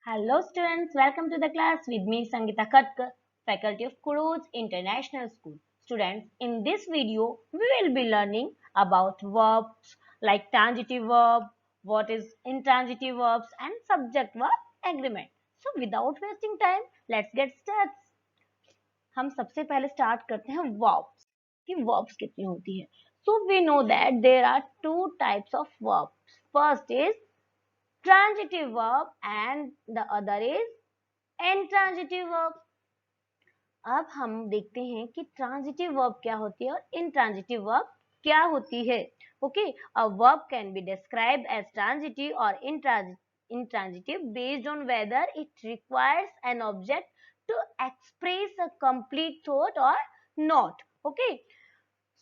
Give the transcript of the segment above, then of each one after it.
Hello students, welcome to the class with me Sangeeta Khatkar, faculty of Kuruj International School. Students, in this video we will be learning about verbs like transitive verb, what is intransitive verbs and subject verb agreement. So without wasting time, let's get started. हम सबसे पहले start करते हैं verbs कि verbs कितनी होती है. So we know that there are two types of verbs. First is transitive verb and the other is intransitive verb. अब हम देखते हैं कि ट्रांजिटिव वर्ब क्या होती है और इंट्रांजिटिव वर्ब क्या होती है. Okay, a verb can be described as transitive और intransitive based on whether it requires an object to express a complete thought or not. Okay,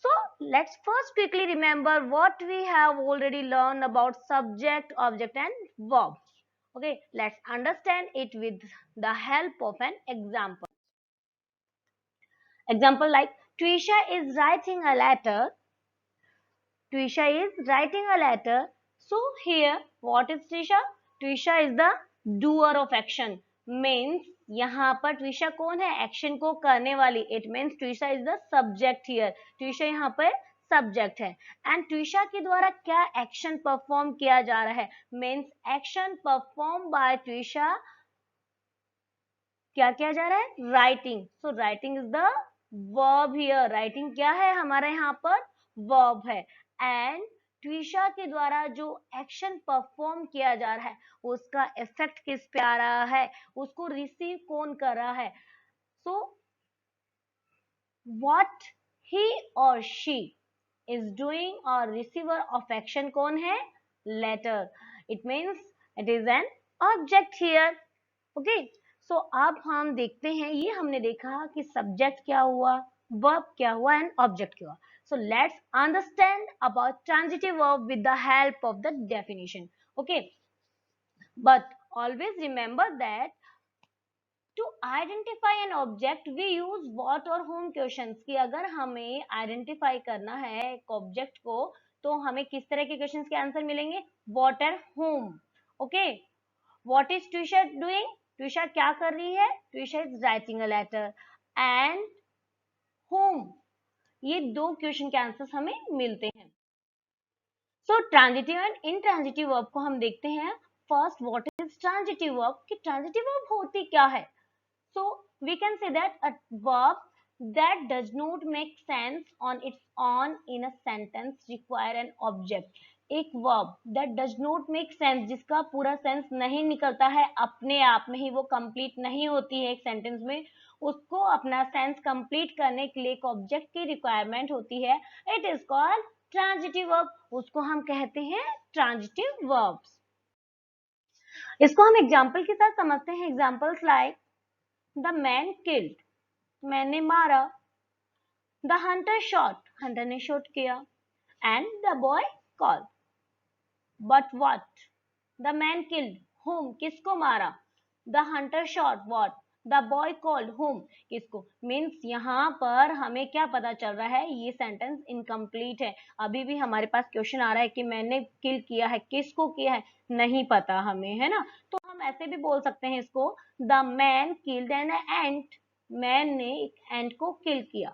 so let's first quickly remember what we have already learned about subject, object and verbs. Okay, let's understand it with the help of an example. Example like Trisha is writing a letter. Trisha is writing a letter. So here what is Trisha? Trisha is the doer of action. Means यहाँ पर Trisha कौन है? Action को करने वाली. It means Trisha is the subject here. Trisha यहाँ पर subject है एंड ट्विशा के द्वारा क्या एक्शन परफॉर्म किया जा रहा है? Means action perform bye Twisha क्या किया जा रहा है? Writing. So writing is the verb here. Writing क्या है हमारा यहाँ पर? वर्ब है. एंड ट्विशा के द्वारा जो एक्शन परफॉर्म किया जा रहा है उसका इफेक्ट किस पे आ रहा है? उसको रिसीव कौन कर रहा है? सो what he or she is doing और रिसीवर ऑफ एक्शन कौन है? Letter. It means it is an object here. Okay, so अब हम देखते हैं, ये हमने देखा कि सब्जेक्ट क्या हुआ, वर्ब क्या हुआ एंड ऑब्जेक्ट क्या हुआ. So let's understand about transitive verb with the help of the definition. Okay, but always remember that to identify an object we use what और whom क्वेश्चंस. कि अगर हमें आइडेंटिफाई करना है एक ऑब्जेक्ट को तो हमें किस तरह के क्वेश्चंस के आंसर मिलेंगे? व्हाट और whom. Okay, what is Twisha doing? Twisha क्या कर रही है? Twisha is writing a letter. And whom, ये दो क्वेश्चन के आंसर्स हमें मिलते हैं. So transitive and intransitive verb को हम देखते हैं. First what is transitive verb, कि ट्रांजिटिव वर्ब होती क्या है? So we can say that a verb that does not make sense on its own in a sentence require an object. एक verb that does not make sense, जिसका पूरा sense नहीं निकलता है अपने आप में ही, वो कंप्लीट नहीं होती है एक सेंटेंस में, उसको अपना सेंस कंप्लीट करने के लिए एक ऑब्जेक्ट की रिक्वायरमेंट होती है. It is called transitive verb. उसको हम कहते हैं ट्रांजिटिव वर्ब्स. इसको हम एग्जांपल के साथ समझते हैं. Examples like the man killed, मैंने मारा. द हंटर शॉट, हंटर ने शूट किया. And the boy called. But what, the man killed whom, किसको मारा? The Hunter shot what, the boy called whom, किसको? मीन्स यहाँ पर हमें क्या पता चल रहा है? ये सेंटेंस इनकम्प्लीट है. अभी भी हमारे पास क्वेश्चन आ रहा है कि मैंने किल किया है, किसको किया है नहीं पता हमें, है ना. तो हम ऐसे भी बोल सकते हैं इसको, the man killed an ant, man ने एक एंट को किल किया.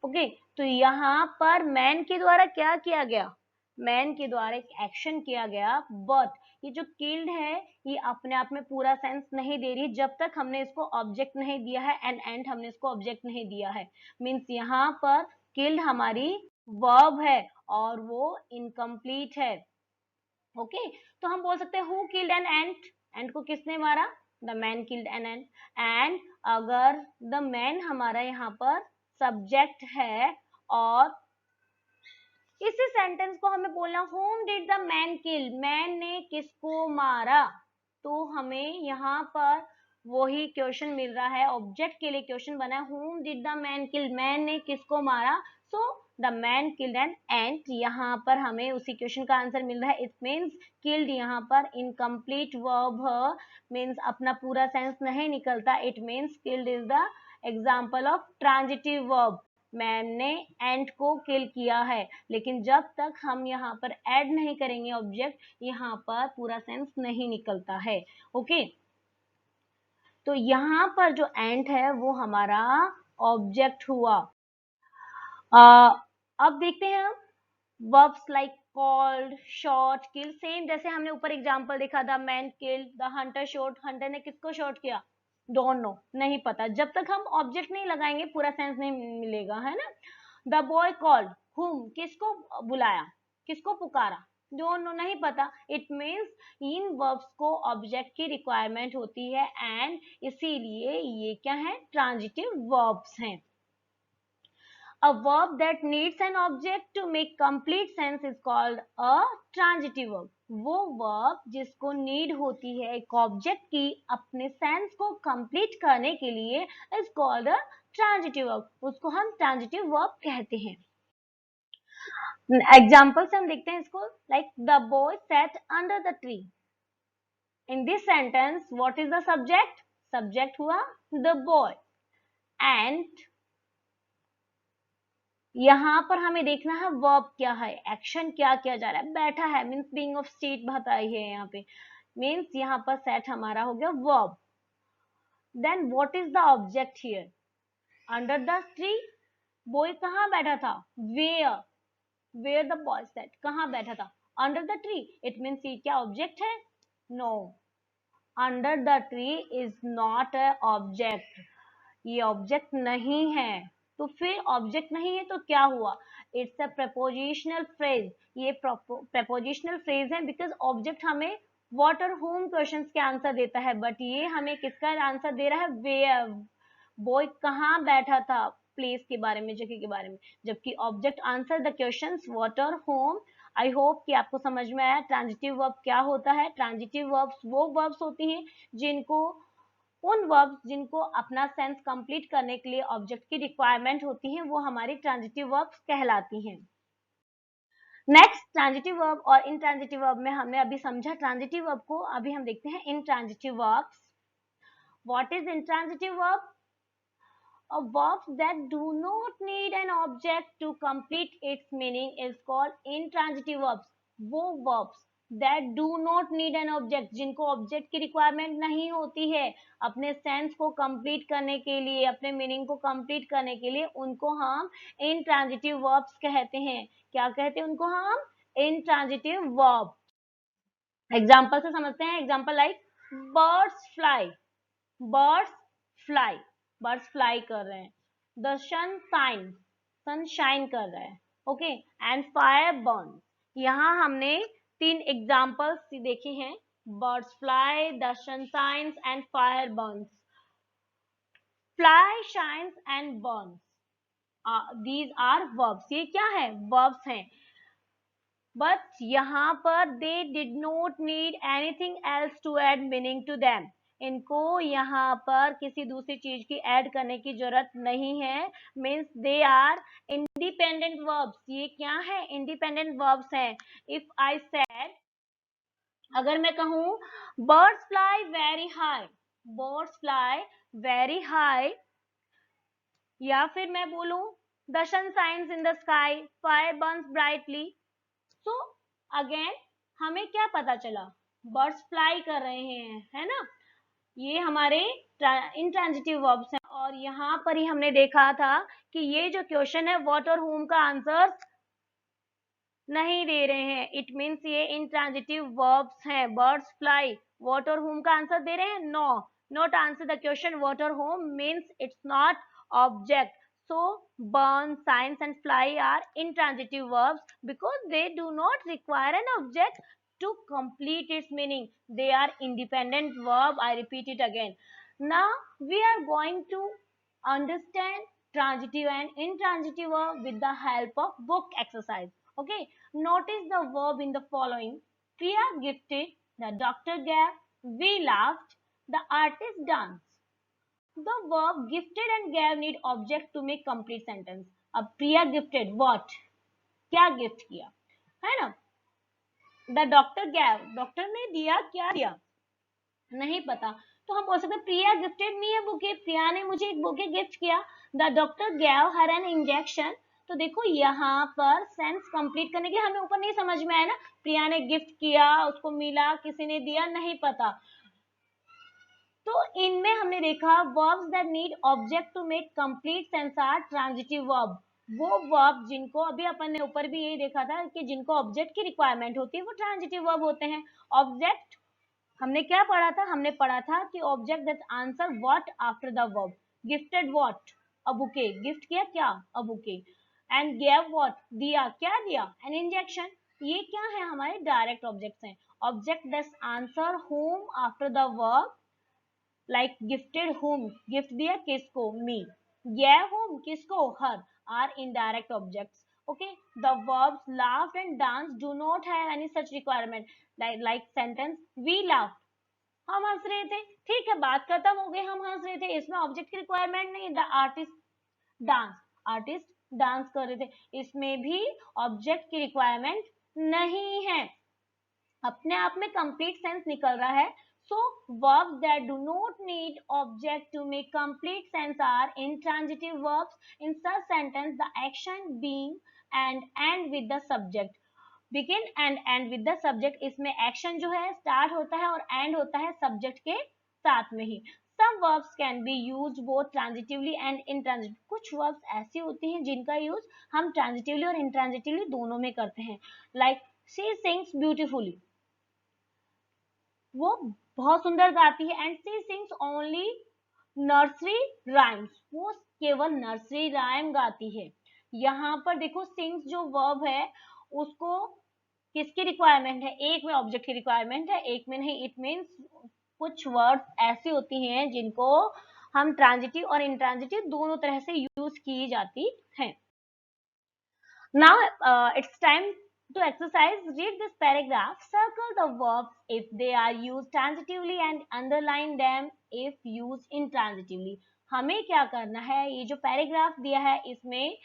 ओके, तो यहाँ पर मैन के द्वारा क्या किया गया? मैन के द्वारा एक एक्शन किया गया. बट ये जो किल्ड है ये अपने आप में पूरा सेंस नहीं दे रही जब तक हमने इसको ऑब्जेक्ट नहीं दिया है एंड हमने इसको ऑब्जेक्ट नहीं दिया है. मीन्स यहाँ पर किल्ड हमारी वर्ब है और वो इनकम्प्लीट है. ओके, तो हम बोल सकते हैं हु किल्ड एन एंट, एंट को किसने मारा? The man killed an ant. And अगर द मैन हमारा यहाँ पर सब्जेक्ट है और इसी सेंटेंस को हमें बोलना whom did the man kill, man ने किसको मारा. तो हमें यहाँ पर वही क्वेश्चन मिल रहा है, ऑब्जेक्ट के लिए क्वेश्चन बना है whom did the man kill, man ने किसको मारा. So the man killed an ant, यहाँ पर हमें उसी क्वेश्चन का आंसर मिल रहा है. इट मीन्स किल्ड यहाँ पर इनकम्प्लीट वर्ब है, मीन्स अपना पूरा सेंस नहीं निकलता. It means killed is the example of transitive verb. Man ने एंट को किल किया है, लेकिन जब तक हम यहाँ पर ऐड नहीं करेंगे ऑब्जेक्ट, यहाँ पर पूरा सेंस नहीं निकलता है. ओके, तो यहाँ पर जो एंट है वो हमारा ऑब्जेक्ट हुआ। अब देखते हैं हम verbs like called, shot, kill, same जैसे हमने ऊपर एग्जांपल देखा, the man killed, the Hunter shot, Hunter ने किसको शॉट किया, डोंट नो, नहीं पता। जब तक हम ऑब्जेक्ट नहीं लगाएंगे पूरा सेंस नहीं मिलेगा, है ना। द बॉय कॉल्ड हुम, किसको बुलाया, किसको पुकारा, डोंट नो, नहीं पता। इट मीन्स इन वर्ब्स को ऑब्जेक्ट की रिक्वायरमेंट होती है एंड इसीलिए ये क्या है, ट्रांजिटिव वर्ब्स हैं। A verb that needs an object to make complete sense is called a transitive verb. वो verb जिसको need होती है एक object की अपने sense को complete करने के लिए is called a transitive verb. उसको हम transitive verb कहते हैं। Example से हम देखते हैं इसको, like the boy sat under the tree. In this sentence, what is the subject? Subject हुआ the boy and यहाँ पर हमें देखना है वर्ब क्या है, एक्शन क्या किया जा रहा है, बैठा है मीन्स बीइंग ऑफ स्टेट बताई है यहाँ पे, मीन्स यहाँ पर सेट हमारा हो गया verb. Then what is the object here, under the tree, boy कहाँ बैठा था, वेयर द बॉय सेट, कहाँ बैठा था, under the tree, it means ये क्या ऑब्जेक्ट है, no, under the tree is not a object, ये ऑब्जेक्ट नहीं है। तो फिर ऑब्जेक्ट नहीं है तो क्या हुआ, इट्स अ प्रपोजिशनल फ्रेज, ये प्रपोजिशनल फ्रेज है बिकॉज ऑब्जेक्ट हमें व्हाट और होम क्वेश्चंस के आंसर देता है, बट ये हमें किसका आंसर दे रहा है, वेयर, बॉय कहाँ बैठा था, प्लेस के बारे में, जगह के बारे में, जबकि object answer the questions what or home. I hope कि आपको समझ में आया ट्रांजिटिव वर्ब क्या होता है। ट्रांजिटिव वर्ब्स वो वर्ब्स होती हैं जिनको उन वर्ब्स जिनको अपना सेंस कंप्लीट करने के लिए ऑब्जेक्ट की रिक्वायरमेंट होती है वो हमारी ट्रांजिटिव वर्ब्स कहलाती हैं। नेक्स्ट ट्रांजिटिव वर्ब और इनट्रांजिटिव वर्ब में हमने अभी समझा ट्रांजिटिव वर्ब को, अभी हम देखते हैं intransitive verbs. What is intransitive verb? A verb that do not need an object to complete its meaning is called intransitive verbs. वो verbs that do not need an object, जिनको object की requirement नहीं होती है अपने sense को complete करने के लिए, अपने meaning को complete करने के लिए, उनको हम intransitive verbs कहते हैं। क्या कहते हैं उनको हम? Intransitive verb. Example से समझते हैं। Example like birds fly. Birds fly. Birds fly कर रहे हैं। The sun shine, sun shine कर रहा है, ओके, एंड फायर बर्न। यहाँ हमने 3 एग्जाम्पल्स देखे हैं, birds fly, the sun shines and fire burns. Fly, shines and burns, these are verbs, ये क्या है, वर्ब्स हैं। बट यहाँ पर they did not need anything else to add meaning to them, इनको यहाँ पर किसी दूसरी चीज की ऐड करने की जरूरत नहीं है, means they are independent verbs. ये क्या है, इंडिपेंडेंट वर्ब्स हैं। इफ आई सेड, अगर मैं कहूँ birds fly very high, birds fly very high, या फिर मैं बोलूं the sun shines in the sky, fire burns brightly, so again हमें क्या पता चला, बर्ड्स फ्लाई कर रहे हैं, है ना, ये हमारे इंट्रांजिटिव वर्ब्स हैं। और यहाँ पर ही हमने देखा था कि ये जो क्वेश्चन है व्हाट और होम का आंसर नहीं दे रहे हैं, इट मीन्स ये इंट्रांजिटिव वर्ब्स हैं। Birds fly, what or whom का आंसर दे रहे हैं, no, not answer the question what or whom, means it's not object. So burn, science and fly are intransitive verbs because they do not require an object to complete its meaning. They are independent verb. I repeat it again. Now we are going to understand transitive and intransitive verb with the help of book exercise. Okay, notice the verb in the following. Priya gifted, the doctor gave, we laughed, the artist danced. The verb gifted and gave need object to make complete sentence. अब प्रिया gifted what, क्या gift किया, है ना। The doctor gave, doctor ने दिया, क्या दिया नहीं पता, तो हम बोल सकते प्रिया गिफ्टेड मी ए बुके, प्रिया ने मुझे एक बुके गिफ्ट किया। The doctor gave her an injection, तो देखो यहाँ पर सेंस कंप्लीट करने के लिए हमें ऊपर नहीं समझ में आया ना, प्रिया ने गिफ्ट किया, उसको मिला, किसी ने दिया, नहीं पता, तो तो इनमें हमने देखा verbs that need object to make complete sense are transitive verb. वो वर्ब जिनको अभी अपन ने ऊपर भी यही देखा था कि जिनको ऑब्जेक्ट की रिक्वायरमेंट होती है वो ट्रांजिटिव वर्ब होते हैं. ऑब्जेक्ट हमने क्या पढ़ा था? हमने पढ़ा था कि object that answer what after the verb. Gifted what? A bouquet. Gift किया क्या? A bouquet. And give what? दिया. क्या दिया? An injection. ये क्या है? हमारे डायरेक्ट ऑब्जेक्ट्स हैं. Object that answer whom after the verb, like gifted whom. Gift दिया किसको? मी. गिव होम किसको? Her. Are indirect objects. Okay, the verbs laughed and danced do not have any such requirement. Like sentence, we laughed. हम हंस रहे थे. ठीक है, बात खत्म हो गई. हम हंस रहे थे. इसमें ऑब्जेक्ट की रिक्वायरमेंट नहीं. The artist dance. Artist dance कर रहे थे. इसमें भी ऑब्जेक्ट की रिक्वायरमेंट नहीं है. अपने आप में कंप्लीट सेंस निकल रहा है. So verbs that do not need object to make complete sense are intransitive verbs. In such sentence, the action being and end with the subject. Begin and end with the subject. इसमें action जो है start होता है और end होता है subject के साथ में ही. Some verbs can be used both transitively and intransitively. कुछ verbs ऐसी होती हैं जिनका use हम transitively और intransitively दोनों में करते हैं. Like she sings beautifully. वो बहुत सुंदर गाती है. And she sings only nursery rhymes. वो केवल नर्सरी राइम गाती है. यहाँ पर देखो सिंग्स जो वर्ब है उसको किसकी रिक्वायरमेंट है? एक में ऑब्जेक्ट की रिक्वायरमेंट है, एक में नहीं. इट मीन्स कुछ वर्ड्स ऐसी होती हैं जिनको हम ट्रांजिटिव और इंट्रांजिटिव दोनों तरह से यूज की जाती हैं. Now it's time to exercise, read this paragraph. Circle the verbs if they are used transitively and underline them if used intransitively. हमें क्या करना है? ये जो पैराग्राफ दिया है इसमें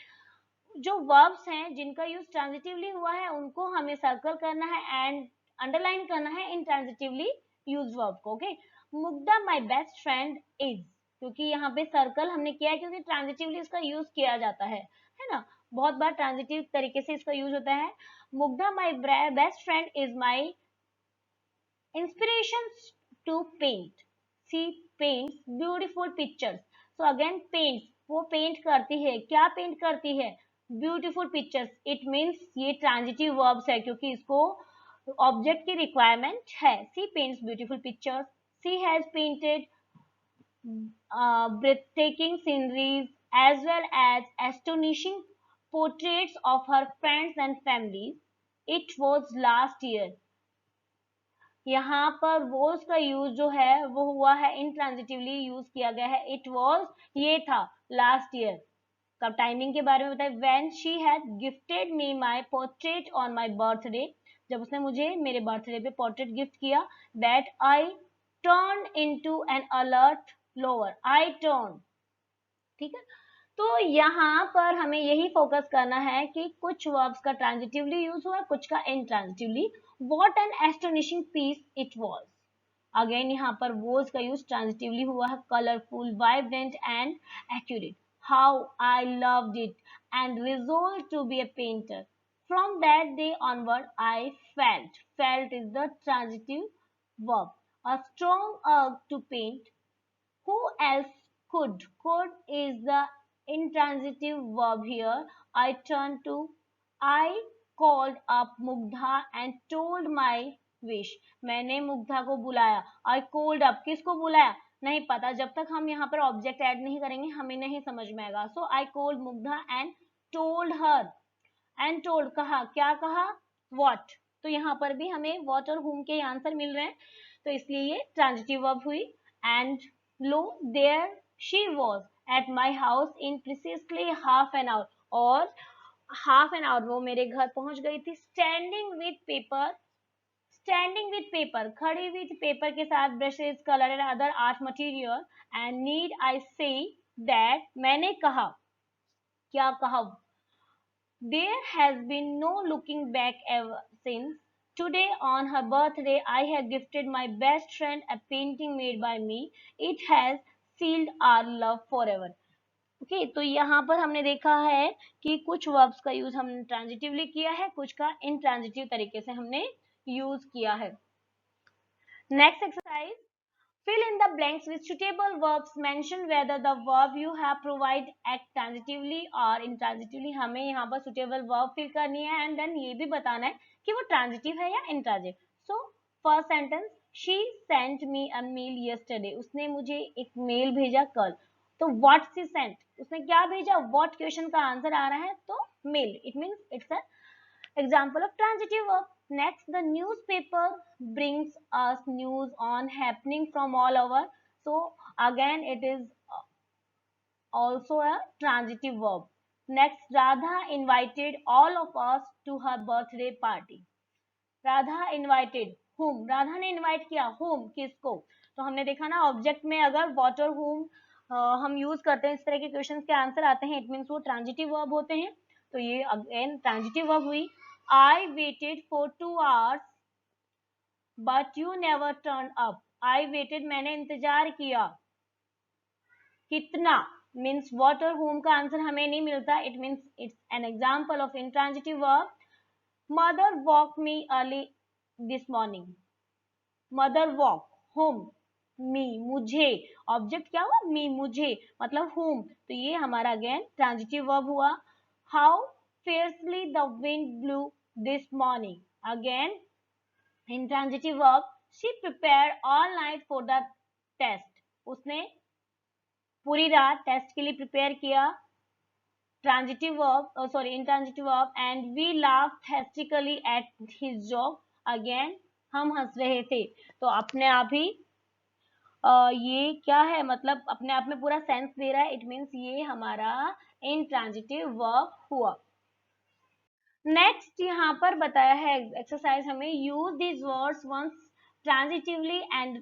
जो verbs हैं जिनका यूज ट्रांजिटिवली हुआ है उनको हमें सर्कल करना है एंड अंडरलाइन करना है इंट्रांजिटिवली यूज वर्ब को. Okay. Mugdha my best friend is. क्योंकि यहाँ पे सर्कल हमने किया है क्योंकि ट्रांजिटिवली इसका यूज किया जाता है ना. बहुत बार ट्रांजिटिव तरीके से इसका यूज होता है. Mugdha, my best friend, is my inspiration to paint. She paints beautiful pictures. So again, paints. वो पेंट करती है. क्या पेंट करती है? Beautiful pictures. It means ये transitive verbs है क्योंकि इसको ऑब्जेक्ट की रिक्वायरमेंट है. She paints beautiful pictures. She has painted breathtaking sceneries as well as astonishing portraits of her friends and families. It was last year. यहाँ पर was का use जो है वो हुआ है इंट्रांजिटिवली यूज किया गया है. It was ये था last year. कब टाइमिंग के बारे में बताए. When she had gifted me my portrait on my birthday. जब उसने मुझे मेरे बर्थडे पे पोर्ट्रेट गिफ्ट किया. That I turned into an alert lover. I turned. ठीक है. तो यहाँ पर हमें यही फोकस करना है कि कुछ वर्ब्स का ट्रांजिटिवली यूज हुआ, कुछ का intransitively. What an astonishing piece it was. Again यहाँ पर वॉज का यूज ट्रांजिटिवली हुआ है. Colourful, vibrant and accurate. How I loved it and resolve to be a painter. From that day onward I felt. Felt is the transitive verb. A strong urge to paint. Who else could? Could is the intransitive verb here. I turned to. I called up Mugdha and told my wish. मैंने मुग्धा को बुलाया. I called up. किसको बुलाया? नहीं पता. जब तक हम यहाँ पर ऑब्जेक्ट ऐड नहीं करेंगे हमें नहीं समझ में आएगा. So I called Mugdha and told her. And told कहा. क्या कहा? What. तो यहाँ पर भी हमें what और whom के आंसर मिल रहे हैं. तो इसलिए ये ट्रांजिटिव वर्ब हुई. And lo, there she was at my house in precisely half an hour. और half an hour वो मेरे घर पहुंच गई थी. Standing with paper. Standing with paper. खड़ी with paper के साथ brushes, color and other art material. And need I say that मैंने कहा. क्या कहा? There has been no looking back ever since. Today on her birthday, I have gifted my best friend a painting made by me. It has sealed our love forever. Okay, तो यहाँ पर हमने देखा है कि कुछ verbs का use हमने ट्रांजिटिवली किया है, कुछ का इंट्रांजिटिव तरीके से हमने यूज किया है. Next exercise. Fill in the blanks with suitable verbs. Mention whether the verb you have provided act transitively or intransitively. हमें यहाँ पर suitable verb fill करनी है and then ये भी बताना है कि वो transitive है या intransitive. So first sentence, she sent me a mail yesterday. उसने मुझे एक मेल भेजा कल. तो what she sent, उसने क्या भेजा, what question का आंसर आ रहा है, तो mail. It means it's an example of transitive verb. Next, the newspaper brings us news on happening from all over. So again, it is also a transitive verb. Next, Radha invited all of us to her birthday party. Radha invited whom, Radha ने invite किया whom, किसको. तो हमने देखा ना object में अगर what और whom हम यूज करते हैं, इस तरह के क्वेश्चंस के आंसर आते हैं, इट मींस वो ट्रांजिटिव वर्ब होते हैं. तो ये अगेन ट्रांजिटिव वर्ब हुई. I waited for 2 hours but you never turned up. I waited, मैंने इंतजार किया. कितना means what और whom का आंसर हमें नहीं मिलता. It means it's an example of intransitive verb. Mother woke me early this morning. Mother woke whom, me, मुझे. ऑब्जेक्ट क्या हुआ, me, मुझे, मतलब whom. तो ये हमारा अगेन ट्रांजिटिव वर्ब हुआ. How fiercely the wind blew this morning. Again intransitive verb. She prepared all night for the test. उसने पूरी रात टेस्ट के लिए प्रिपेयर किया. Transitive verb, sorry, intransitive verb. And we laughed hysterically at his joke. Again हम हंस रहे थे. तो अपने आप ही ये क्या है, मतलब अपने आप में पूरा सेंस दे रहा है. इट मीन्स ये हमारा intransitive verb हुआ. नेक्स्ट यहाँ पर बताया है एक्सरसाइज हमें, use this words once transitively and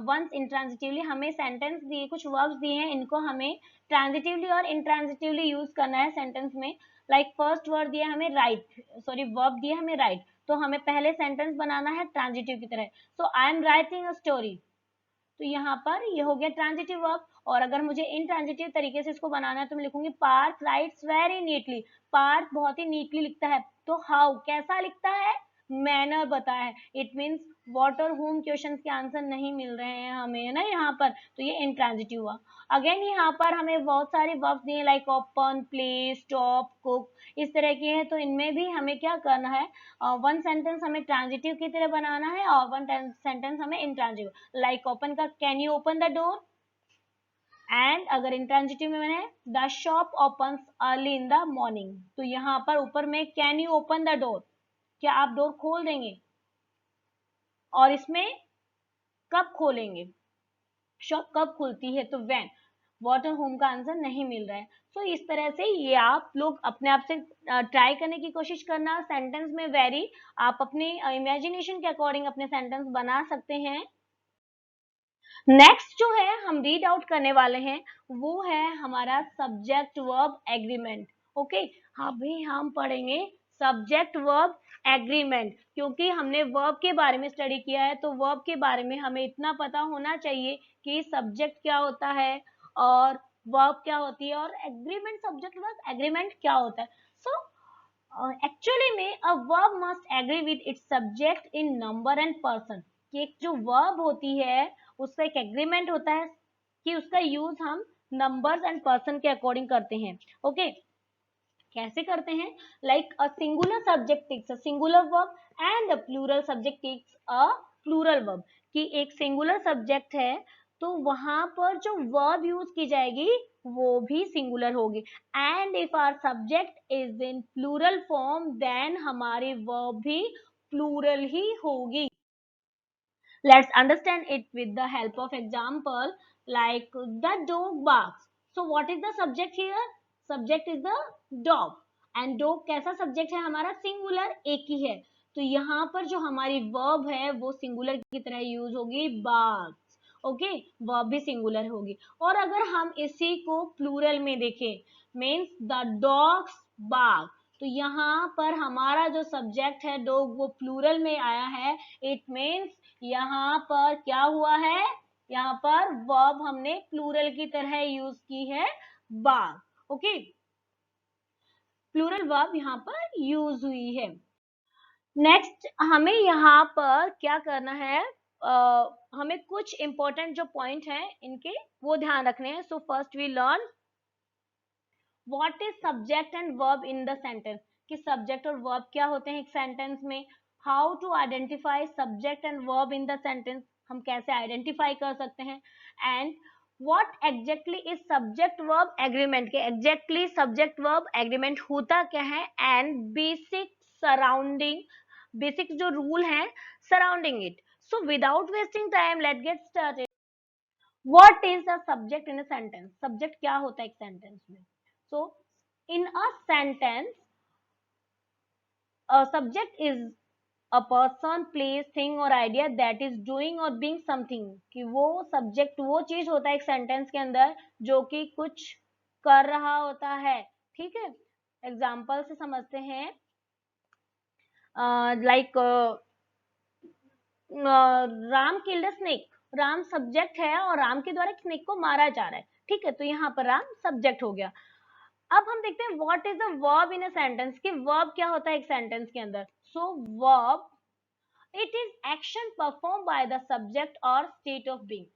once intransitively. हमें सेंटेंस दिए, कुछ वर्ब्स दिए हैं, इनको हमें ट्रांजिटिवली और इंट्रांजिटिवली यूज करना है सेंटेंस में. लाइक फर्स्ट वर्ड दिया हमें राइट, सॉरी वर्ब दिया हमें राइट, तो हमें पहले सेंटेंस बनाना है ट्रांजिटिव की तरह. So I am writing a story. तो यहाँ पर ये हो गया ट्रांजिटिव वर्ब. और अगर मुझे इनट्रांजिटिव तरीके से इसको बनाना है तो मैं लिखूंगी Parth writes very neatly. Parth बहुत ही नीटली लिखता है. तो हाउ, कैसा लिखता है, मैनर बताया है. इट मीन्स व्हाट और whom क्वेश्चंस के आंसर नहीं मिल रहे हैं हमें ना यहाँ पर, तो ये इनट्रांजिटिव हुआ. अगेन यहाँ पर हमें बहुत सारे वर्ब्स दिए like open, play, stop, cook, इस तरह के हैं. तो इनमें भी हमें क्या करना है, वन सेंटेंस हमें ट्रांजिटिव की तरह बनाना है और वन सेंटेंस हमें इंट्रांजिटिव. लाइक ओपन का can you open the door. And अगर इंट्रांजिटिव में मैंने the shop opens early in the morning. तो यहाँ पर ऊपर में can you open the door, क्या आप डोर खोल देंगे. और इसमें कब खोलेंगे, शॉप कब खुलती है, तो व्हेन. व्हाट और whom का आंसर नहीं मिल रहा है. तो इस तरह से ये आप लोग अपने आप से ट्राई करने की कोशिश करना. सेंटेंस में वेरी आप अपने इमेजिनेशन के अकॉर्डिंग अपने सेंटेंस बना सकते हैं. नेक्स्ट जो है हम रीड आउट करने वाले हैं वो है हमारा सब्जेक्ट वर्ब एग्रीमेंट. ओके, अभी हम पढ़ेंगे सब्जेक्ट वर्ब एग्रीमेंट, क्योंकि हमने वर्ब के बारे में स्टडी किया है. तो वर्ब के बारे में हमें इतना पता होना चाहिए कि सब्जेक्ट क्या होता है और वर्ब क्या होती है और एग्रीमेंट, सब्जेक्ट वर्ब एग्रीमेंट क्या होता है. सो एक्चुअली में a verb must agree with its subject in number and person. कि एक जो वर्ब होती है उसका एक एग्रीमेंट होता है कि उसका यूज हम नंबर्स एंड पर्सन के अकॉर्डिंग करते हैं. ओके, कैसे करते हैं, like a singular subject takes a singular verb and a plural subject takes a plural verb. कि एक सिंगुलर सब्जेक्ट है तो वहां पर जो वर्ब यूज की जाएगी वो भी सिंगुलर होगी. And if our subject is in plural form then हमारी वर्ब भी प्लूरल ही होगी. Let's understand it with the help of example like the dog barks. So what is the subject here? Subject is the dog and dog कैसा subject है हमारा, singular, एक ही है. तो यहाँ पर जो हमारी verb है वो singular की तरह यूज होगी barks. ओके, verb भी singular होगी. और अगर हम इसी को plural में देखें means the dogs bark, तो यहाँ पर हमारा जो सब्जेक्ट है डॉग वो प्लूरल में आया है. इट मीन्स यहाँ पर क्या हुआ है, यहाँ पर वर्ब हमने प्लूरल की तरह यूज की है बार. ओके, प्लूरल वर्ब यहाँ पर यूज हुई है. नेक्स्ट हमें यहाँ पर क्या करना है, हमें कुछ इंपॉर्टेंट जो पॉइंट हैं इनके वो ध्यान रखने हैं. So first we learn what is subject and verb in the sentence, कि सब्जेक्ट और वर्ब क्या होते हैं एक सेंटेंस में. How to identify subject and verb in the sentence, हम कैसे आइडेंटिफाई कर सकते हैं. And what exactly is subject verb agreement, के एग्जैक्टली सब्जेक्ट वर्ब एग्रीमेंट होता क्या है. एंड बेसिक सराउंडिंग, बेसिक जो रूल है surrounding it. So without wasting time let get started. What is the subject in a sentence, subject क्या होता है एक सेंटेंस में. So, in a sentence, a subject is a person, place, thing or idea that is doing or being something. कि वो subject वो चीज होता है एक sentence के अंदर जो कि कुछ कर रहा होता है. ठीक है, एग्जाम्पल से समझते हैं. Like Ram killed snake, Ram subject है और राम के द्वारा स्नेक को मारा जा रहा है. ठीक है, तो यहाँ पर राम सब्जेक्ट हो गया. अब हम देखते हैं what is the verb in a sentence, कि वर्ब क्या होता है एक सेंटेंस के अंदर. So verb it is action perform by the subject or state of being.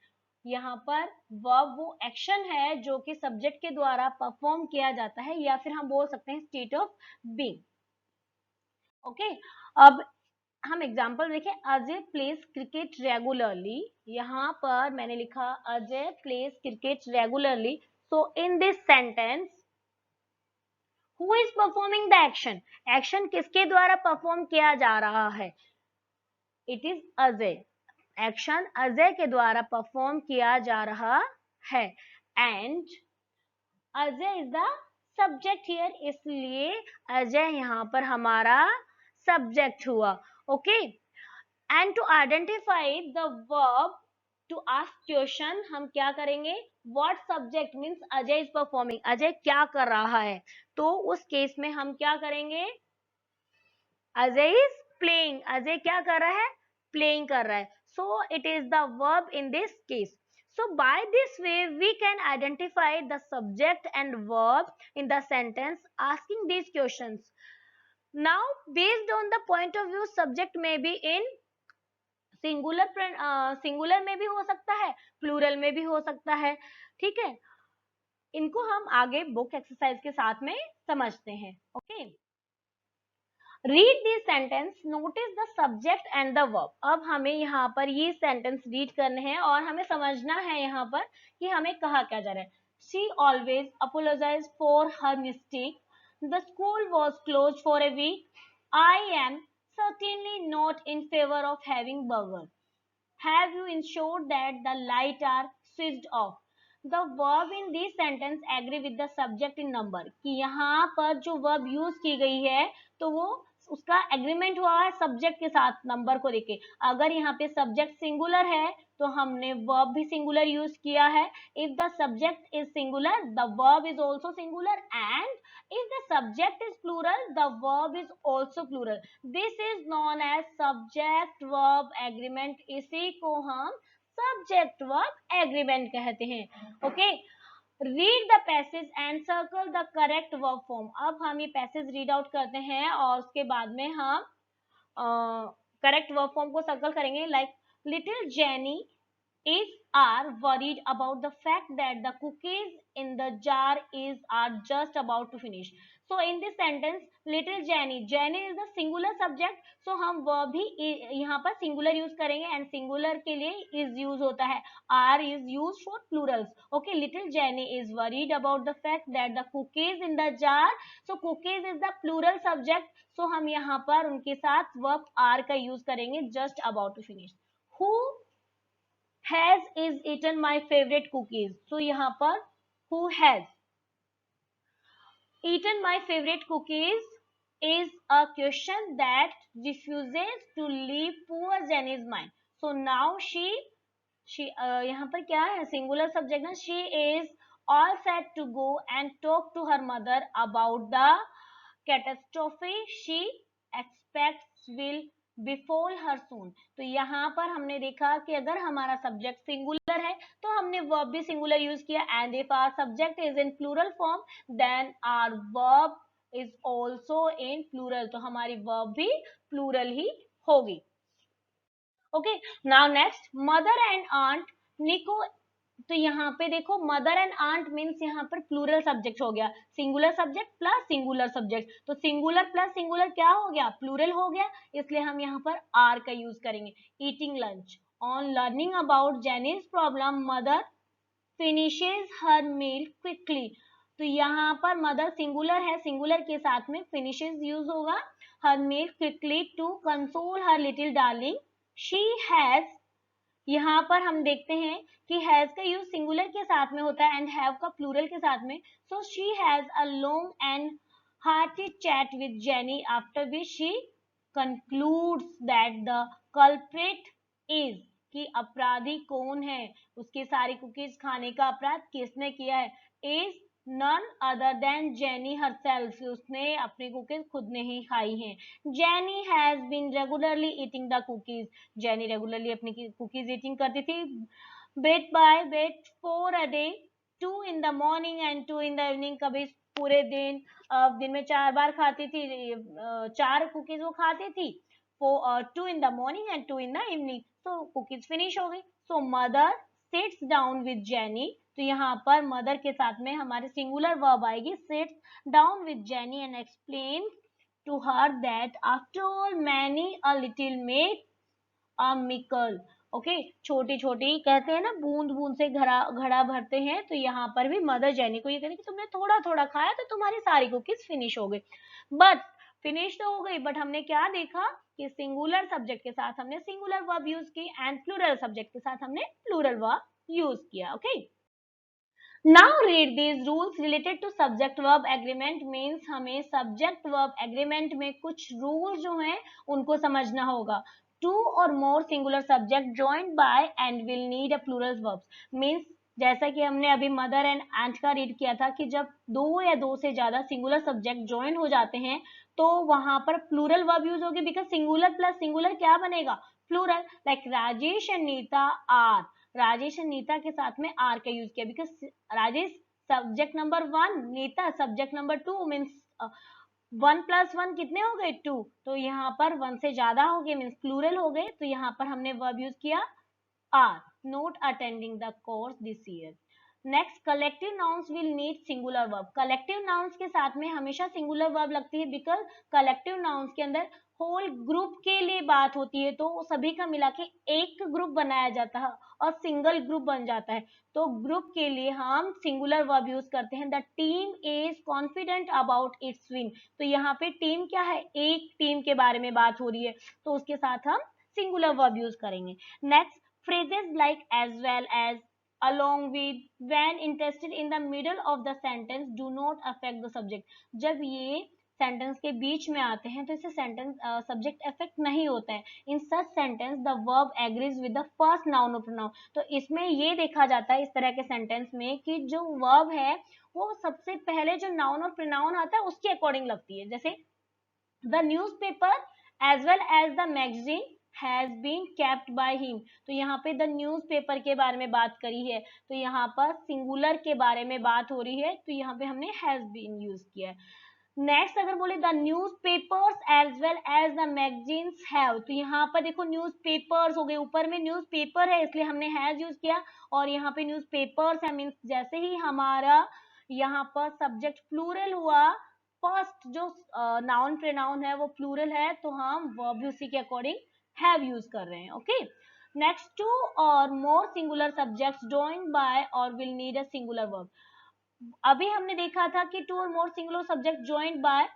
यहाँ पर वर्ब वो एक्शन है जो कि सब्जेक्ट के द्वारा परफॉर्म किया जाता है, या फिर हम बोल सकते हैं स्टेट ऑफ बीइंग. ओके, अब हम एग्जाम्पल देखें. अजय प्लेस क्रिकेट रेगुलरली, यहाँ पर मैंने लिखा Ajay place cricket regularly. So in this sentence Who is performing the action? Action किसके द्वारा परफॉर्म किया जा रहा है. It is Ajay. Action Ajay के द्वारा परफॉर्म किया जा रहा है. And Ajay is the subject here, इसलिए अजय यहाँ पर हमारा सब्जेक्ट हुआ. Okay, and to identify the verb to ask question, हम क्या करेंगे. What subject means Ajay is performing, Ajay क्या कर रहा है. तो उस केस में हम क्या करेंगे. अजय इज प्लेइंग, अजय क्या कर रहा है, प्लेइंग कर रहा है. So it is the verb in this case. So by this way we can identify the subject and verb in the sentence asking these questions. Now based on the point of view, subject may be in singular, singular में भी हो सकता है, plural में भी हो सकता है. ठीक है, इनको हम आगे बुक एक्सरसाइज के साथ में समझते हैं. Okay, read this sentence, notice the subject and the verb. अब हमें यहाँ पर ये सेंटेंस रीड करने हैं और हमें समझना है यहाँ पर कि हमें कहा क्या जा रहा है. She always apologize for her mistake. The school was close for a week. I am certainly not in favor of having burger. Have you ensured that the lights are switched off? The verb in this sentence agree with the subject in number. कि यहाँ पर जो verb use की गई है तो वो उसका एग्रीमेंट हुआ है सब्जेक्ट के साथ नंबर को लेके. अगर यहाँ पे सब्जेक्ट सिंगुलर है तो हमने वर्ब भी सिंगुलर यूज किया है. If the subject is singular the verb is also singular, and if the subject is plural the verb is also plural. This is known as subject verb agreement. इसी को हम subject verb agreement कहते हैं. Okay, read the passage and circle the correct verb form. अब हम ये passage read out करते हैं और उसके बाद में हम correct verb form को circle करेंगे. Like little Jenny is are worried about the fact that the cookies in the jar are just about to finish. So in this sentence little Jenny, Jenny is the singular subject, so हम verb भी यहाँ पर singular use करेंगे and singular के लिए is use होता है. are is used for plurals. Okay, little Jenny is worried about the fact that the cookies in the jar, so cookies is the plural subject, so हम यहाँ पर उनके साथ verb are का use करेंगे just about to finish. Who has is eaten my favorite cookies. So यहाँ पर who has eaten my favorite cookies is a question that refuses to leave poor Jenny's mind. So now she यहाँ पर क्या है singular subject ना. she is all set to go and talk to her mother about the catastrophe she expects will befall her soon. तो यहाँ पर हमने देखा कि अगर हमारा सब्जेक्ट सिंगुलर है तो हमने वर्ब भी सिंगुलर यूज किया. And if our subject is in plural form then our verb is also in plural, तो हमारी वर्ब भी प्लूरल ही होगी. Okay, now next mother and aunt Nico. तो यहाँ पे देखो मदर एंड आंट मीन्स यहाँ पर प्लूरल सब्जेक्ट हो गया, singular subject plus singular subject, तो सिंगुलर प्लस सिंगुलर क्या हो गया, प्लूरल हो गया, इसलिए हम यहाँ पर आर का यूज करेंगे। Eating lunch, on learning about Jenny's problem mother finishes her meal quickly. तो यहाँ पर मदर सिंगुलर है, सिंगुलर के साथ में फिनिशेज यूज होगा, her meal quickly to console her little darling she has. यहाँ पर हम देखते हैं कि हैज का यूज सिंगुलर के साथ में होता है एंड हैव का प्लूरल के साथ में। So she has a long and hearty chat with jenny after which she concludes that the culprit is, कि अपराधी कौन है, उसके सारी कुकीज खाने का अपराध किसने किया है, is none other than Jenny herself, उसने अपनी कुकीज खुद ने ही खाई हैं। Jenny has been regularly eating the cookies, Jenny regularly अपनी कुकीज ईटिंग करती थी, bit by bit 4 a day, 2 in the morning and 2 in the evening, कभी पूरे दिन में 4 बार खाती थी, 4 कुकीज वो खाती थी, 2 in the morning and 2 in the evening, तो कुकीज फिनिश हो गई। So mother sits down with Jenny, तो यहाँ पर मदर के साथ में हमारे सिंगुलर वर्ब आएगी, sits down with Jenny and explain to her that after all many a little make a mickle। Okay, छोटी छोटी कहते हैं ना बूंद बूंद से घड़ा घड़ा भरते हैं, तो यहाँ पर भी मदर जेनी को ये कहते हैं कि तुमने थोड़ा थोड़ा खाया तो तुम्हारी सारी कुकीज फिनिश हो गई। बट फिनिश तो हो गई, बट हमने क्या देखा कि सिंगुलर सब्जेक्ट के साथ हमने सिंगुलर वर्ब यूज की एंड प्लूरल सब्जेक्ट के साथ हमने प्लूरल वर्ब यूज किया। Okay, Now read these rules related to subject verb agreement means हमें subject verb agreement में कुछ rules जो हैं उनको समझना होगा। Two or more singular subject joined by and will need a plural verbs means जैसा कि हमने अभी mother and aunt का रीड किया था कि जब दो या दो से ज्यादा सिंगुलर सब्जेक्ट ज्वाइन हो जाते हैं तो वहां पर प्लूरल वर्ब यूज होगी, बिकॉज सिंगुलर प्लस सिंगुलर क्या बनेगा, plural. Like Rajesh and Neeta are, Rajesh and Neeta के साथ में आर का यूज किया, because Rajesh subject number 1, Neeta subject number 2, means 1 + 1 कितने हो गए 2, तो यहाँ पर 1 से ज्यादा हो गए मीन्स प्लूरल हो गए, तो यहाँ पर हमने वर्ब यूज किया are, not attending the course this year. Next, collective nouns will need singular verb, collective nouns के साथ में हमेशा सिंगुलर वर्ब लगती है, बिकॉज कलेक्टिव नाउन्स के अंदर होल ग्रुप के लिए बात होती है, तो सभी का मिला के एक ग्रुप बनाया जाता है और सिंगल ग्रुप बन जाता है, तो ग्रुप के लिए हम सिंगुलर वर्ब यूज करते हैं। The team is confident about it's win, तो यहाँ पे टीम क्या है, एक टीम के बारे में बात हो रही है, तो उसके साथ हम सिंगुलर वर्ब यूज करेंगे। Next, phrases like as well as, along with, when, interested in the middle of the sentence do not affect the subject, जब ये सेंटेंस के बीच में आते हैं तो इससे सेंटेंस सब्जेक्ट इफेक्ट नहीं होता है। In such sentence the verb agrees with the first noun or pronoun, तो इसमें ये देखा जाता है इस तरह के सेंटेंस में कि जो वर्ब है वो सबसे पहले जो नाउन और प्रोनाउन आता है उसके अकॉर्डिंग लगती है। जैसे the newspaper as well as the magazine has been kept by him, तो यहाँ पे द न्यूज़पेपर के बारे में बात करी है, तो यहाँ पर सिंगुलर के बारे में बात हो रही है, तो यहाँ पे हमने हैज बीन यूज किया है। नेक्स्ट, अगर बोले the newspapers as well as the magazines have, तो यहाँ पर देखो न्यूज़पेपर्स हो गए, ऊपर में न्यूज़पेपर है इसलिए हमने हैज यूज किया, और यहाँ पे न्यूज़पेपर्स है मीन्स जैसे ही हमारा यहाँ पर सब्जेक्ट प्लूरल हुआ, फर्स्ट जो नाउन प्रोनाउन है वो प्लूरल है, तो हम वर्ब भी उसी के अकॉर्डिंग हैव यूज कर रहे हैं। ओके, नेक्स्ट, टू और मोर सिंगुलर सब्जेक्ट्स जॉइंड बाय और will need a singular verb. अभी हमने देखा था कि टू और मोर सिंगुलर सब्जेक्ट जॉइंड बाय,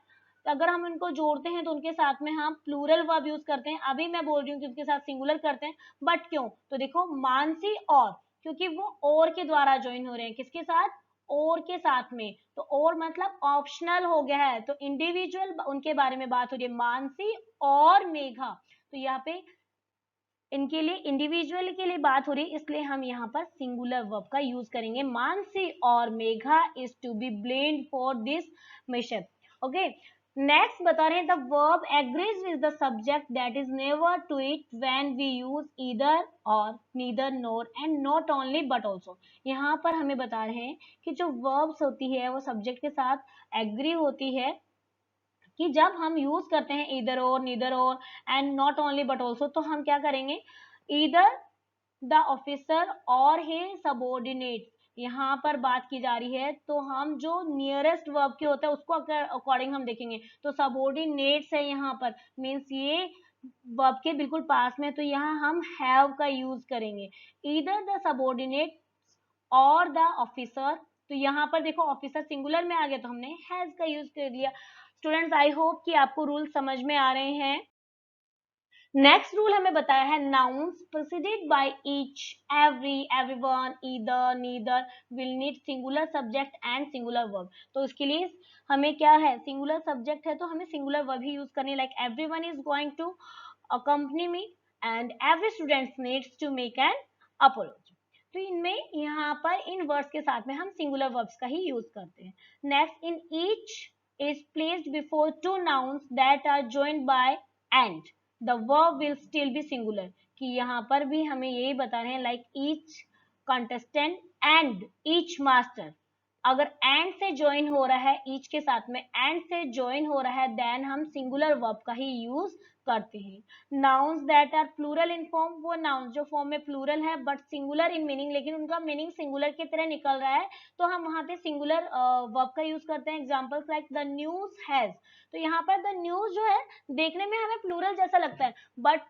अगर हम इनको जोड़ते हैं तो उनके साथ में हम प्लूरल वर्ब यूज करते हैं। अभी मैं बोल रही हूँ कि उनके साथ सिंगुलर करते हैं, बट क्यों, तो देखो मानसी और, क्योंकि वो और के द्वारा ज्वाइन हो रहे हैं, किसके साथ, और के साथ में, तो और मतलब ऑप्शनल हो गया है, तो इंडिविजुअल उनके बारे में बात हो रही है, मानसी और मेघा, तो यहाँ पे इनके लिए इंडिविजुअल के लिए बात हो रही है, इसलिए हम यहाँ पर सिंगुलर वर्ब का यूज करेंगे। मानसी और Megha is to be blamed for this mission. Okay, next बता रहे हैं the verb agrees with the subject that is never to it when we use either or, neither nor and not only but also. यहाँ पर हमें बता रहे हैं कि जो वर्ब्स होती है वो सब्जेक्ट के साथ एग्री होती है, कि जब हम यूज करते हैं इधर और, नीदर और and not only but also, तो हम क्या करेंगे, ईदर द ऑफिसर और हिज सबॉर्डिनेट, यहाँ पर बात की जा रही है तो हम जो नियरेस्ट वर्ब के होता है उसको अकॉर्डिंग हम देखेंगे। तो सबॉर्डिनेट्स है यहाँ पर, मीन्स ये वर्ब के बिल्कुल पास में, तो यहाँ हम हैव का यूज करेंगे। ईदर द सबॉर्डिनेट और द ऑफिसर, तो यहाँ पर देखो ऑफिसर सिंगुलर में आ गया तो हमने हैज का यूज कर लिया। स्टूडेंट्स आई होप कि आपको रूल समझ में आ रहे हैं। नेक्स्ट रूल हमें बताया है nouns preceded by each, every, everyone, either, neither will need singular subject and singular verb. तो इसके लिए हमें क्या है, सिंगुलर सब्जेक्ट है तो हमें सिंगुलर वर्ब ही यूज करनी, like everyone is going to accompany me and every student needs to make an apology. तो इनमें यहाँ पर इन वर्ड्स के साथ में हम सिंगुलर वर्ब्स का ही यूज करते हैं। Next, in each is placed before two nouns that are joined by and the verb will still be singular, कि यहाँ पर भी हमें यही बता रहे हैं like each contestant and each master, अगर and से join हो रहा है, each के साथ में and से join हो रहा है, then हम singular verb का ही use करते हैं। nouns that are plural in form, वो nouns जो form में plural है but singular in meaning, लेकिन उनका meaning singular की तरह निकल रहा है तो हम वहां पे singular verb का use करते हैं। examples like the news has, तो यहाँ पर द न्यूज जो है देखने में हमें प्लूरल जैसा लगता है बट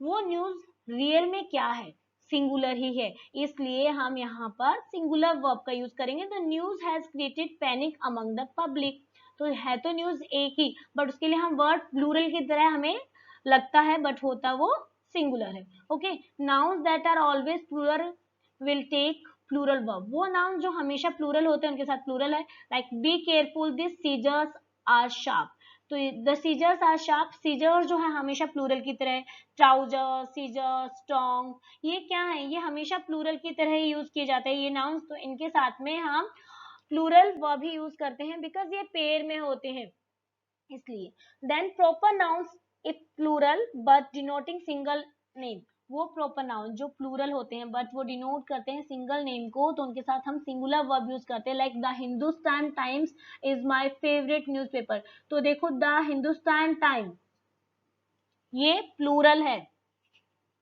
वो न्यूज रियल में क्या है, सिंगुलर ही है, इसलिए हम यहाँ पर सिंगुलर वर्ब का यूज करेंगे। The news has created panic among the public, तो है तो न्यूज एक ही बट उसके लिए हम वर्ड प्लूरल की तरह हमें लगता है बट होता वो सिंगुलर है। Okay, nouns that are always plural will take plural verb, वो नाउन जो हमेशा प्लूरल होते हैं उनके साथ प्लूरल है, like be careful this scissors are sharp, तो the scissors are sharp, scissor जो है हमेशा प्लूरल की तरह, ट्राउजर, सीजर, स्ट्रॉन्ग, ये क्या है, ये हमेशा प्लूरल की तरह ही यूज किए जाते हैं ये नाउन्स, तो इनके साथ में हम प्लूरल वर्ब ही यूज करते हैं बिकॉज ये पेयर में होते हैं इसलिए। Then proper nouns if plural but denoting single name, वो प्रॉपर नाउन जो प्लूरल होते हैं बट वो डिनोट करते हैं सिंगल नेम को, तो उनके साथ हम सिंगुलर वर्ब यूज करते हैं, like the Hindustan times is my favourite newspaper, तो देखो द हिंदुस्तान टाइम ये प्लूरल है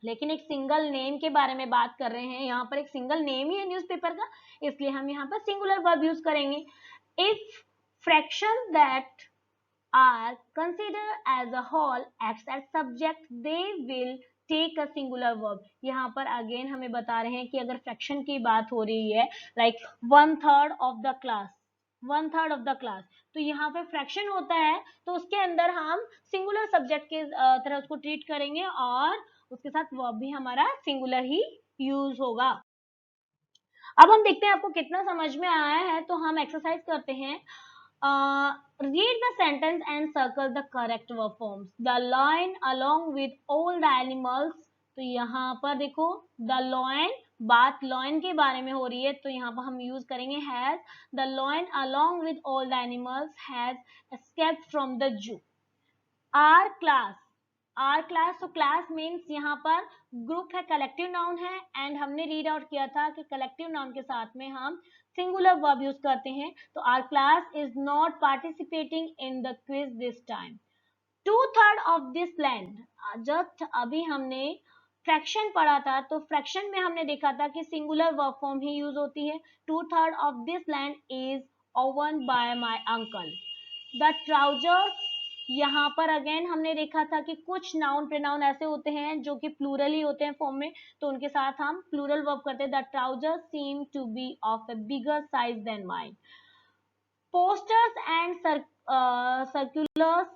लेकिन एक सिंगल नेम के बारे में बात कर रहे हैं, यहाँ पर एक सिंगल नेम ही है न्यूज़पेपर का, इसलिए हम यहाँ पर सिंगुलर वर्ब यूज करेंगे। If fraction that are considered as a whole acts as subject, they will take a singular verb, यहाँ पर अगेन हमें बता रहे हैं कि अगर फ्रैक्शन की बात हो रही है like 1/3 of the class, 1/3 of the class, तो यहाँ पे फ्रैक्शन होता है तो उसके अंदर हम सिंगुलर सब्जेक्ट के तरह उसको ट्रीट करेंगे और उसके साथ वर्ब भी हमारा सिंगुलर ही यूज होगा। अब हम देखते हैं आपको कितना समझ में आया है, तो हम एक्सरसाइज करते हैं। Read the sentence and circle the correct verb forms. The lion along with all the animals, तो यहाँ पर देखो the lion, बात lion के बारे में हो रही है तो यहाँ पर हम यूज करेंगे has, the lion along with all the animals has escaped from the zoo. Our class, our class, तो क्लास मीन्स यहाँ पर ग्रुप है, कलेक्टिव नाउन है एंड हमने रीड आउट किया था कि कलेक्टिव नाउन के साथ में हम सिंगुलर वर्ब यूज करते हैं, तो our class is not participating in the quiz this time. 2/3 of this land, just अभी हमने फ्रैक्शन पढ़ा था तो फ्रैक्शन में हमने देखा था कि सिंगुलर वर्ब फॉर्म ही यूज होती है। 2/3 of this land is owned by my uncle. The trousers, यहाँ पर अगेन हमने देखा था कि कुछ नाउन प्रोनाउन ऐसे होते हैं जो कि प्लूरल ही होते हैं फॉर्म में, तो उनके साथ हम प्लूरल वर्ब करते हैं। The trousers seem to be of a bigger size than mine. Posters and circulars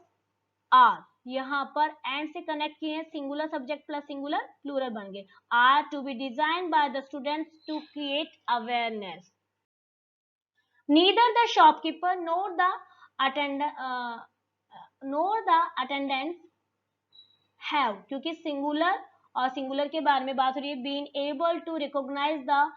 are, यहाँ पर एंड से कनेक्ट किए हैं, singular subject plus singular plural बन गए। Are to be design by the students to create awareness. Neither the shopkeeper nor the attendance have, क्योंकि singular और singular के बारे में बात हो रही है, being able to recognise the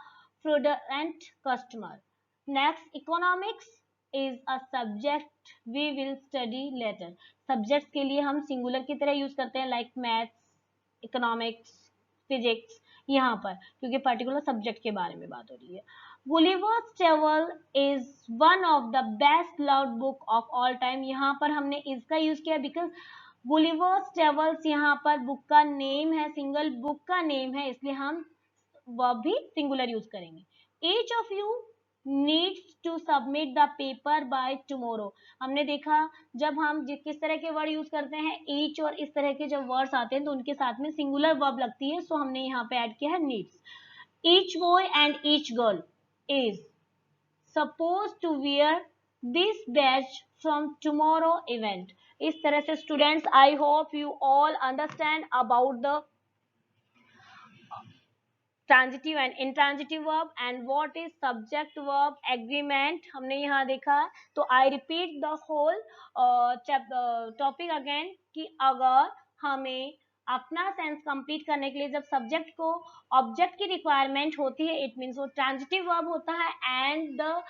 fraudulent customer. Next, economics is a subject we will study later, subjects के लिए हम सिंगुलर की तरह यूज करते हैं, लाइक मैथ्स, इकोनॉमिक्स, फिजिक्स, यहाँ पर क्योंकि पर्टिकुलर सब्जेक्ट के बारे में बात हो रही है। Gulliver's Travels is one of the best loved book of all time, यहाँ पर हमने इसका यूज किया बिकॉज गुलिवर्स ट्रेवल्स, यहाँ पर बुक का नेम है, सिंगल बुक का नेम है, इसलिए हम वर्ब भी सिंगुलर यूज करेंगे। Each of you needs to submit the paper by tomorrow. हमने देखा जब हम किस तरह के वर्ड यूज करते हैं, ईच और इस तरह के जब वर्ड्स आते हैं तो उनके साथ में सिंगुलर वर्ब लगती है, सो हमने यहाँ पे ऐड किया है needs. Each boy and each girl is supposed to wear this badge from tomorrow event। इस तरह से students, I hope you all understand about the transitive and intransitive verb and what is subject verb agreement हमने यहाँ देखा। तो I repeat the whole topic again कि अगर हमें अपना सेंस कंप्लीट करने के लिए जब सब्जेक्ट को ऑब्जेक्ट की रिक्वायरमेंट होती है, इट मीन्स वो ट्रांजिटिव वर्ब होता है, एंड द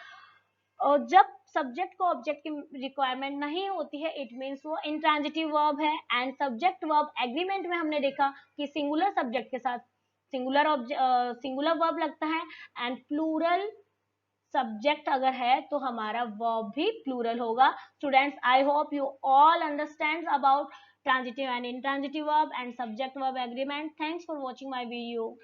और जब सब्जेक्ट को ऑब्जेक्ट की रिक्वायरमेंट नहीं होती है, इट मीन्स वो इंट्रांजिटिव वर्ब है। एंड सब्जेक्ट वर्ब एग्रीमेंट में हमने देखा कि सिंगुलर सब्जेक्ट के साथ सिंगुलर वर्ब लगता है, एंड प्लूरल सब्जेक्ट अगर है तो हमारा वर्ब भी प्लूरल होगा। Students, I hope you all understand about transitive and intransitive verb and subject verb agreement. Thanks for watching my video.